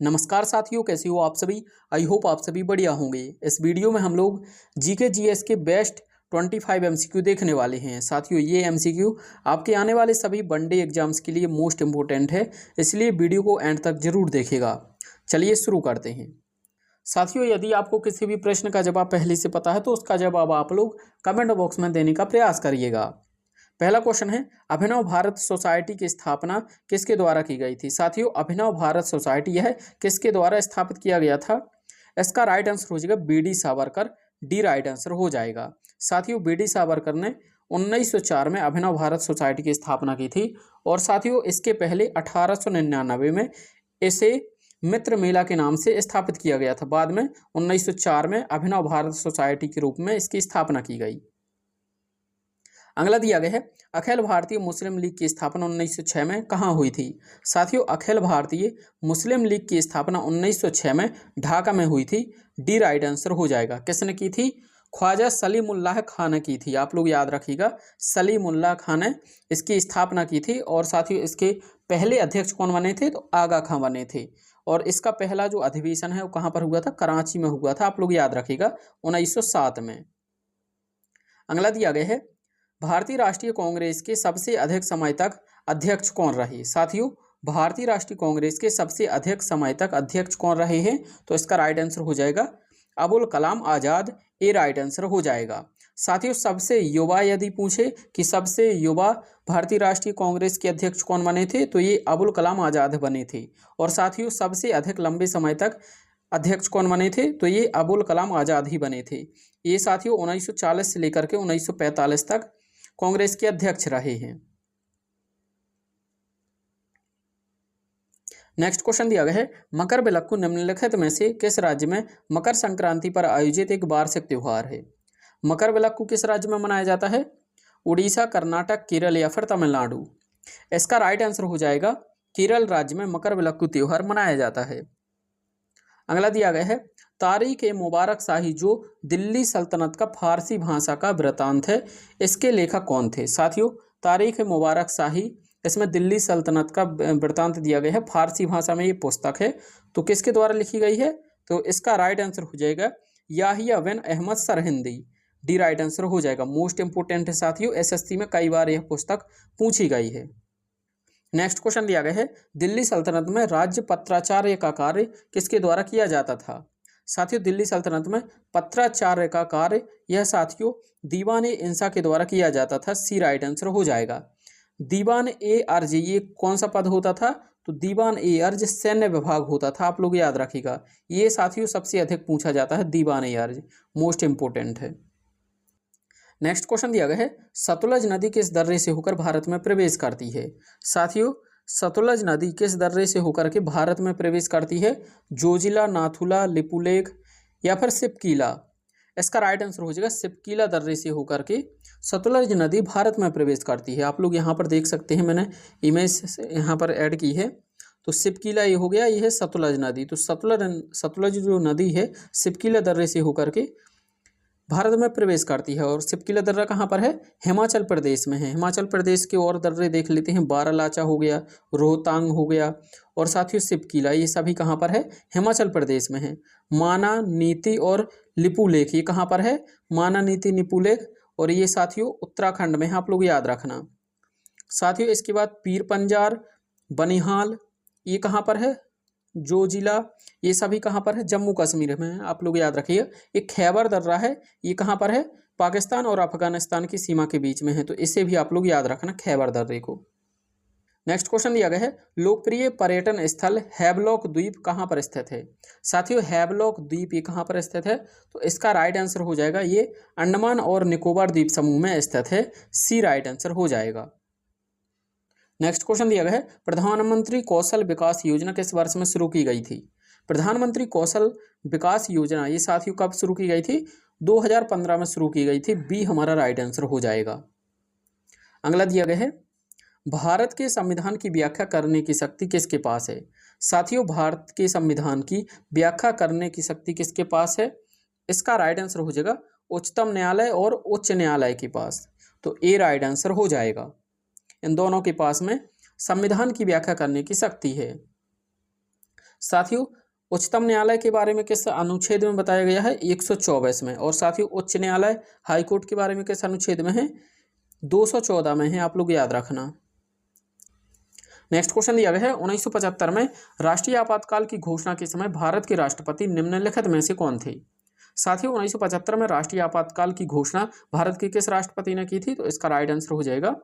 नमस्कार साथियों, कैसे हो आप सभी। आई होप आप सभी बढ़िया होंगे। इस वीडियो में हम लोग जीके जीएस के बेस्ट 25 एमसीक्यू देखने वाले हैं। साथियों, ये एमसीक्यू आपके आने वाले सभी वनडे एग्जाम्स के लिए मोस्ट इंपॉर्टेंट है, इसलिए वीडियो को एंड तक जरूर देखेगा। चलिए शुरू करते हैं। साथियों, यदि आपको किसी भी प्रश्न का जवाब पहले से पता है तो उसका जवाब आप लोग कमेंट बॉक्स में देने का प्रयास करिएगा। पहला क्वेश्चन है, अभिनव भारत सोसाइटी की स्थापना किसके द्वारा की गई थी। साथियों, अभिनव भारत सोसाइटी यह किसके द्वारा स्थापित किया गया था। इसका राइट आंसर हो जाएगा BD. Savarkar. D right answer हो जाएगा। साथियों, बी.डी. सावरकर ने 1904 में अभिनव भारत सोसाइटी की स्थापना की थी और साथियों इसके पहले 1899 में इसे मित्र मेला के नाम से स्थापित किया गया था। बाद में 1904 में अभिनव भारत सोसाइटी के रूप में इसकी स्थापना की गई। अगला दिया गया है, अखिल भारतीय मुस्लिम लीग की स्थापना 1906 में कहाँ हुई थी। साथियों, अखिल भारतीय मुस्लिम लीग की स्थापना 1906 में ढाका में हुई थी। डी राइट आंसर हो जाएगा। किसने की थी? ख्वाजा सलीमुल्लाह खां ने की थी। आप लोग याद रखिएगा, सलीमुल्लाह खां ने इसकी स्थापना की थी। और साथियों इसके पहले अध्यक्ष कौन बने थे? तो आगा खां बने थे। और इसका पहला जो अधिवेशन है वो कहाँ पर हुआ था? कराची में हुआ था। आप लोग याद रखिएगा 1907 में। अगला दिया गया है, भारतीय राष्ट्रीय कांग्रेस के सबसे अधिक समय तक अध्यक्ष कौन रहे। साथियों, भारतीय राष्ट्रीय कांग्रेस के सबसे अधिक समय तक अध्यक्ष कौन रहे हैं? तो इसका राइट आंसर हो जाएगा अबुल कलाम आज़ाद। ए राइट आंसर हो जाएगा। साथियों, सबसे युवा यदि पूछे कि सबसे युवा भारतीय राष्ट्रीय कांग्रेस के अध्यक्ष कौन बने थे, तो ये अबुल कलाम आज़ाद बने थे। और साथियों सबसे अधिक लंबे समय तक अध्यक्ष कौन बने थे? तो ये अबुल कलाम आज़ाद ही बने थे। ये साथियों 1940 से लेकर के 1945 तक कांग्रेस के अध्यक्ष रहे हैं। नेक्स्ट क्वेश्चन दिया गया है, मकरविलक्कू निम्नलिखित में से किस राज्य में मकर संक्रांति पर आयोजित एक वार्षिक त्योहार है। मकरविलक्कू किस राज्य में मनाया जाता है? उड़ीसा, कर्नाटक, केरल या फिर तमिलनाडु। इसका राइट आंसर हो जाएगा केरल राज्य में मकरविलक्कू त्योहार मनाया जाता है। अगला दिया गया है, तारीख ए मुबारक शाही जो दिल्ली सल्तनत का फारसी भाषा का वृतांत है, इसके लेखक कौन थे। साथियों, तारीख ए मुबारक शाही इसमें दिल्ली सल्तनत का वृतांत दिया गया है। फारसी भाषा में ये पुस्तक है, तो किसके द्वारा लिखी गई है? तो इसका राइट आंसर हो जाएगा Yahya bin Ahmad Sirhindi. D right answer हो जाएगा। मोस्ट इंपोर्टेंट है साथियों, एसएससी में कई बार यह पुस्तक पूछी गई है। नेक्स्ट क्वेश्चन दिया गया है, दिल्ली सल्तनत में राज्य पत्राचार्य का कार्य किसके द्वारा किया जाता था। साथियों, दिल्ली सल्तनत में पत्राचार्य का कार्य यह साथियों दीवान ए इंसा के द्वारा किया जाता था। सी राइट आंसर हो जाएगा। दीवान ए अर्ज ये कौन सा पद होता था? तो दीवान ए अर्ज सैन्य विभाग होता था। आप लोग याद रखिएगा, ये साथियों सबसे अधिक पूछा जाता है दीवान ए अर्ज, मोस्ट इंपोर्टेंट है। नेक्स्ट क्वेश्चन दिया गया है, सतलज नदी किस दर्रे से होकर भारत में प्रवेश करती है। साथियों, सतलज नदी किस दर्रे से होकर के भारत में प्रवेश करती है? जोजिला, नाथुला, लिपुलेख या फिर सिपकीला। इसका राइट आंसर हो जाएगा सिपकीला दर्रे से होकर के सतलज नदी भारत में प्रवेश करती है। आप लोग यहाँ पर देख सकते हैं, मैंने इमेज यहाँ पर ऐड की है। तो सिपकीला ये हो गया, ये है सतलज नदी। तो सतलज जो नदी है सिपकीला दर्रे से होकर के भारत में प्रवेश करती है। और सिपकीला दर्रा कहाँ पर है? हिमाचल प्रदेश में है। हिमाचल प्रदेश के और दर्रे देख लेते हैं, बारालाचा हो गया, रोहतांग हो गया और साथियों सिपकीला, ये सभी कहाँ पर है? हिमाचल प्रदेश में है। माना, नीति और लिपुलेख ये कहाँ पर है? माना, नीति, लिपुलेख और ये साथियों उत्तराखंड में है। आप लोग याद रखना। साथियों इसके बाद पीर पंजार, बनिहाल ये कहाँ पर है? जोजिला ये सभी कहाँ पर है? जम्मू कश्मीर में है। आप लोग याद रखिए। एक खैबर दर्रा है, ये कहाँ पर है? पाकिस्तान और अफगानिस्तान की सीमा के बीच में है। तो इसे भी आप लोग याद रखना, खैबर दर्रे को। नेक्स्ट क्वेश्चन दिया गया है, लोकप्रिय पर्यटन स्थल हैवलॉक द्वीप कहाँ पर स्थित है। साथियों, हैवलॉक द्वीप ये कहाँ पर स्थित है? तो इसका राइट आंसर हो जाएगा ये अंडमान और निकोबार द्वीप समूह में स्थित है। सी राइट आंसर हो जाएगा। नेक्स्ट क्वेश्चन दिया गया है, प्रधानमंत्री कौशल विकास योजना किस वर्ष में शुरू की गई थी। प्रधानमंत्री कौशल विकास योजना ये साथियों कब शुरू की गई थी? 2015 में शुरू की गई थी। बी हमारा राइट आंसर हो जाएगा। अगला दिया गया है, भारत के संविधान की व्याख्या करने की शक्ति किसके पास है। साथियों, भारत के संविधान की व्याख्या करने की शक्ति किसके पास है? इसका राइट आंसर हो जाएगा उच्चतम न्यायालय और उच्च न्यायालय के पास। तो ए राइट आंसर हो जाएगा। इन दोनों के पास में संविधान की व्याख्या करने की शक्ति है। साथियों उच्चतम न्यायालय के बारे में किस अनुच्छेद में बताया गया है? 124 में। और साथियों उच्च न्यायालय हाईकोर्ट के बारे में किस अनुच्छेद में है? 214 में है, आप लोग याद रखना। नेक्स्ट क्वेश्चन दिया गया है 1975 में राष्ट्रीय आपातकाल की घोषणा के समय भारत के राष्ट्रपति निम्नलिखित में से कौन थे? साथियों 1975 में राष्ट्रीय आपातकाल की घोषणा भारत के किस राष्ट्रपति ने की थी? तो इसका राइट आंसर हो जाएगा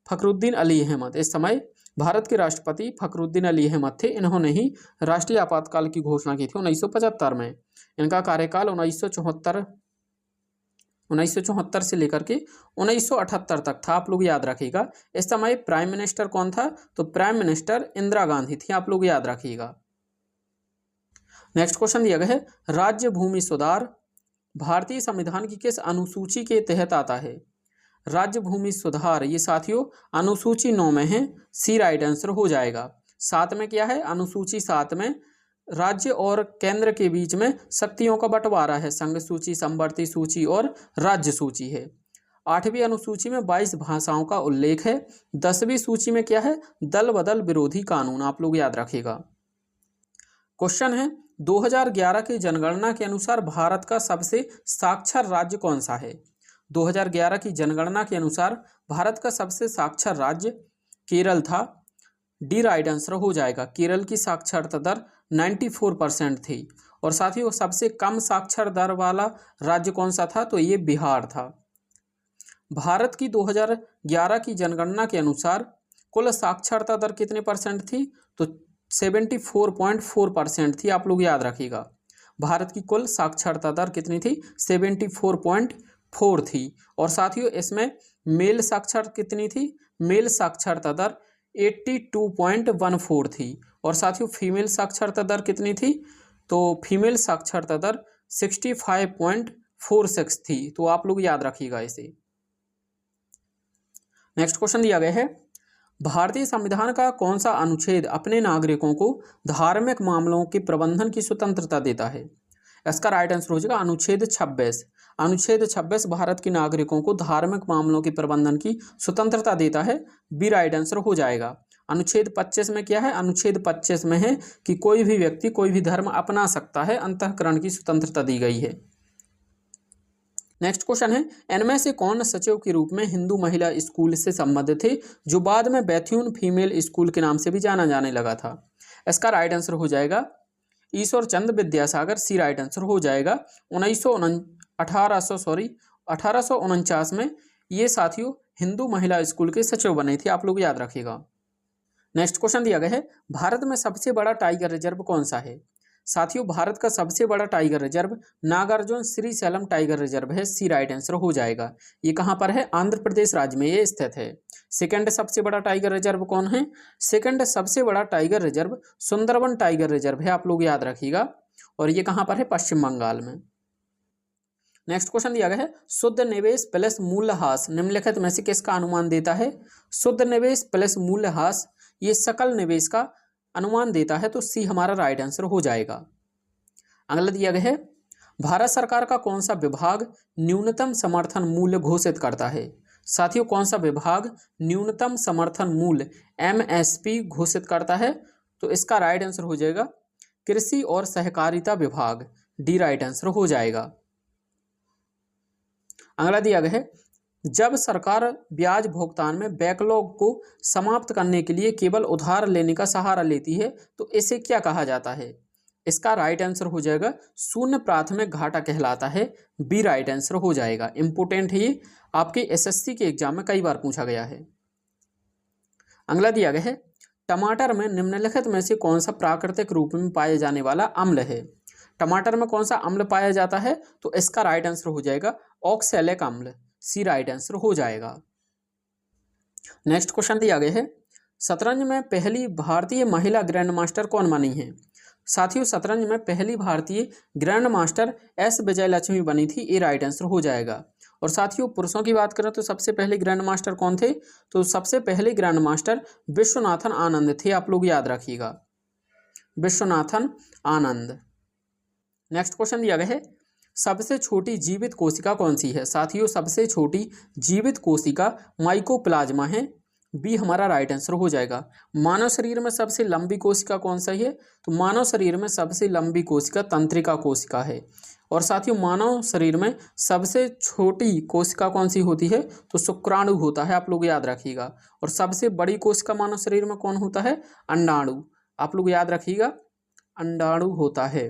फखरुद्दीन अली अहमद। इस समय भारत के राष्ट्रपति फखरुद्दीन अली अहमद थे। इन्होंने ही राष्ट्रीय आपातकाल की घोषणा की थी 1975 में। इनका कार्यकाल 1974 से लेकर के 1978 तक था, आप लोग याद रखिएगा। इस समय प्राइम मिनिस्टर कौन था? तो प्राइम मिनिस्टर इंदिरा गांधी थी, आप लोग याद रखिएगा। नेक्स्ट क्वेश्चन दिया गया है राज्य भूमि सुधार भारतीय संविधान की किस अनुसूची के तहत आता है? राज्य भूमि सुधार ये साथियों अनुसूची 9 में है, सी राइट आंसर हो जाएगा। 7 में क्या है? अनुसूची 7 में राज्य और केंद्र के बीच में शक्तियों का बंटवारा है, संघ सूची, समवर्ती सूची और राज्य सूची है। 8वीं अनुसूची में 22 भाषाओं का उल्लेख है। 10वीं सूची में क्या है? दल बदल विरोधी कानून, आप लोग याद रखिएगा। क्वेश्चन है 2011 की जनगणना के अनुसार भारत का सबसे साक्षर राज्य कौन सा है? 2011 की जनगणना के अनुसार भारत का सबसे साक्षर राज्य केरल था, डी राइट आंसर हो जाएगा। केरल की साक्षरता दर 94% थी। और साथियों सबसे कम साक्षर दर वाला राज्य कौन सा था? तो ये बिहार था। भारत की 2011 की जनगणना के अनुसार कुल साक्षरता दर कितने परसेंट थी? तो 74.4% थी, आप लोग याद रखिएगा। भारत की कुल साक्षरता दर कितनी थी? 74.4 थी। और साथियों इसमें मेल साक्षर कितनी थी? मेल साक्षरता दर 82.14 थी। और साथियों फीमेल साक्षरता दर कितनी थी? तो फीमेल साक्षरता दर 65.46 थी। तो आप लोग याद रखिएगा इसे। नेक्स्ट क्वेश्चन दिया गया है भारतीय संविधान का कौन सा अनुच्छेद अपने नागरिकों को धार्मिक मामलों के प्रबंधन की स्वतंत्रता देता है? इसका राइट आंसर हो जाएगा अनुच्छेद 26। अनुच्छेद 26 भारत के नागरिकों को धार्मिक मामलों के प्रबंधन की स्वतंत्रता देता है, बी राइट आंसर हो जाएगा। अनुच्छेद 25 में क्या है? अनुच्छेद 25 में है कि कोई भी व्यक्ति कोई भी धर्म अपना सकता है, अंतःकरण की स्वतंत्रता दी गई है। नेक्स्ट क्वेश्चन है इनमें से कौन सचिव के रूप में हिंदू महिला स्कूल से संबंधित थे जो बाद में बैथ्यून फीमेल स्कूल के नाम से भी जाना जाने लगा था? इसका राइट आंसर हो जाएगा ईश्वर चंद्र विद्यासागर, सी राइट आंसर हो जाएगा। 1849 में ये साथियों हिंदू महिला स्कूल के सचिव बने थे, आप लोग याद रखिएगा। नेक्स्ट क्वेश्चन दिया गया है भारत में सबसे बड़ा टाइगर रिजर्व कौन सा है? साथियों भारत का सबसे बड़ा tiger reserve Nagarjuna Srisailam tiger reserve है, सी राइट आंसर हो जाएगा। ये कहाँ पर है? आंध्र प्रदेश राज्य में ये स्थित है। सेकंड सबसे बड़ा टाइगर रिजर्व कौन है? सेकंड सबसे बड़ा tiger reserve Sundarban tiger reserve है, आप लोग याद रखिएगा। और ये कहाँ पर है? पश्चिम बंगाल में। नेक्स्ट क्वेश्चन दिया गया है शुद्ध निवेश प्लस मूल्यह्रास निम्नलिखित में से किसका अनुमान देता है? शुद्ध निवेश प्लस मूल्यह्रास ये सकल निवेश का अनुमान देता है, तो सी हमारा राइट आंसर हो जाएगा। अगला दिया गया है भारत सरकार का कौन सा विभाग न्यूनतम समर्थन मूल्य घोषित करता है? साथियों कौन सा विभाग न्यूनतम समर्थन मूल्य एमएसपी घोषित करता है? तो इसका राइट आंसर हो जाएगा कृषि और सहकारिता विभाग, डी राइट आंसर हो जाएगा। अगला दिया गया है जब सरकार ब्याज भुगतान में बैकलॉग को समाप्त करने के लिए केवल उधार लेने का सहारा लेती है तो इसे क्या कहा जाता है? इसका राइट आंसर हो जाएगा शून्य प्राथमिक घाटा कहलाता है, बी राइट आंसर हो जाएगा। इंपोर्टेंट है ये, आपके एसएससी के एग्जाम में कई बार पूछा गया है। अगला दिया गया है टमाटर में निम्नलिखित में से कौन सा प्राकृतिक रूप में पाया जाने वाला अम्ल है? टमाटर में कौन सा अम्ल पाया जाता है? तो इसका राइट आंसर हो जाएगा ऑक्सैलिक अम्ल, सी राइट आंसर हो जाएगा। नेक्स्ट क्वेश्चन दिया गया है शतरंज में पहली भारतीय महिला ग्रैंड मास्टर कौन बनी है? साथियों शतरंज में पहली भारतीय ग्रैंड मास्टर एस विजयलक्ष्मी बनी थी, ए राइट आंसर हो जाएगा। और साथियों पुरुषों की बात करें तो सबसे पहले ग्रैंड मास्टर कौन थे? तो सबसे पहले ग्रैंड मास्टर विश्वनाथन आनंद थे, आप लोग याद रखिएगा, विश्वनाथन आनंद। नेक्स्ट क्वेश्चन दिया गया है सबसे छोटी जीवित कोशिका कौन सी है? साथियों सबसे छोटी जीवित कोशिका माइकोप्लाज्मा है। बी हमारा राइट आंसर हो जाएगा। मानव शरीर में सबसे लंबी कोशिका कौन सा है? तो मानव शरीर में सबसे लंबी कोशिका तंत्रिका कोशिका है। और साथियों मानव शरीर में सबसे छोटी कोशिका कौन सी होती है? तो शुक्राणु होता है, आप लोग याद रखिएगा। और सबसे बड़ी कोशिका मानव शरीर में कौन होता है? अंडाणु, आप लोग याद रखिएगा, अंडाणु होता है।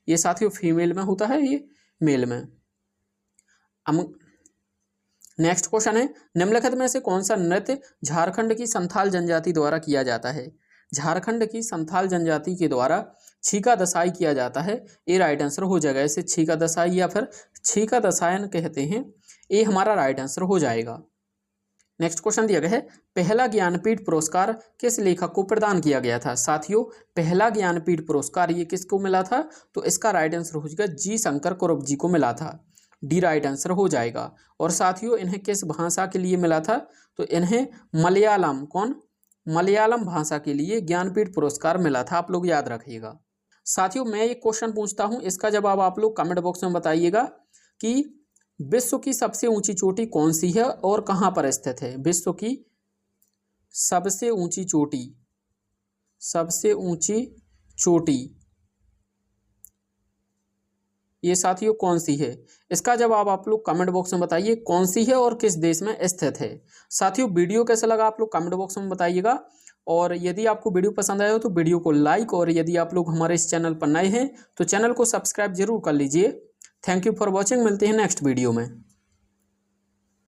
ये साथियों फीमेल में होता है, ये मेल में। नेक्स्ट क्वेश्चन है, निम्नलिखित में से कौन सा नृत्य झारखंड की संथाल जनजाति द्वारा किया जाता है? झारखंड की संथाल जनजाति के द्वारा छीका दसाई किया जाता है। ये राइट आंसर हो जाएगा। इसे छीका दसाई या फिर छीका दसायन कहते हैं। ये हमारा राइट आंसर हो जाएगा। नेक्स्ट क्वेश्चन दिया गया है, पहला ज्ञानपीठ पुरस्कार किस लेखक को प्रदान किया गया था? साथियों पहला ज्ञानपीठ पुरस्कार ये किसको मिला था? तो इसका राइट आंसर हो जाएगा जी शंकर कुरुप जी को मिला था। डी राइट आंसर हो जाएगा। और साथियों इन्हें किस भाषा के लिए मिला था? तो इन्हें मलयालम, मलयालम भाषा के लिए ज्ञानपीठ पुरस्कार मिला था, आप लोग याद रखिएगा। साथियों मैं एक क्वेश्चन पूछता हूं, इसका जवाब आप लोग कमेंट बॉक्स में बताइएगा कि विश्व की सबसे ऊंची चोटी कौन सी है और कहां पर स्थित है? विश्व की सबसे ऊंची चोटी, सबसे ऊंची चोटी ये साथियों कौन सी है? इसका जवाब आप लोग कमेंट बॉक्स में बताइए, कौन सी है और किस देश में स्थित है। साथियों वीडियो कैसा लगा आप लोग कमेंट बॉक्स में बताइएगा। और यदि आपको वीडियो पसंद आया हो तो वीडियो को लाइक, और यदि आप लोग हमारे इस चैनल पर नए हैं तो चैनल को सब्सक्राइब जरूर कर लीजिए। थैंक यू फॉर वॉचिंग, मिलते हैं नेक्स्ट वीडियो में।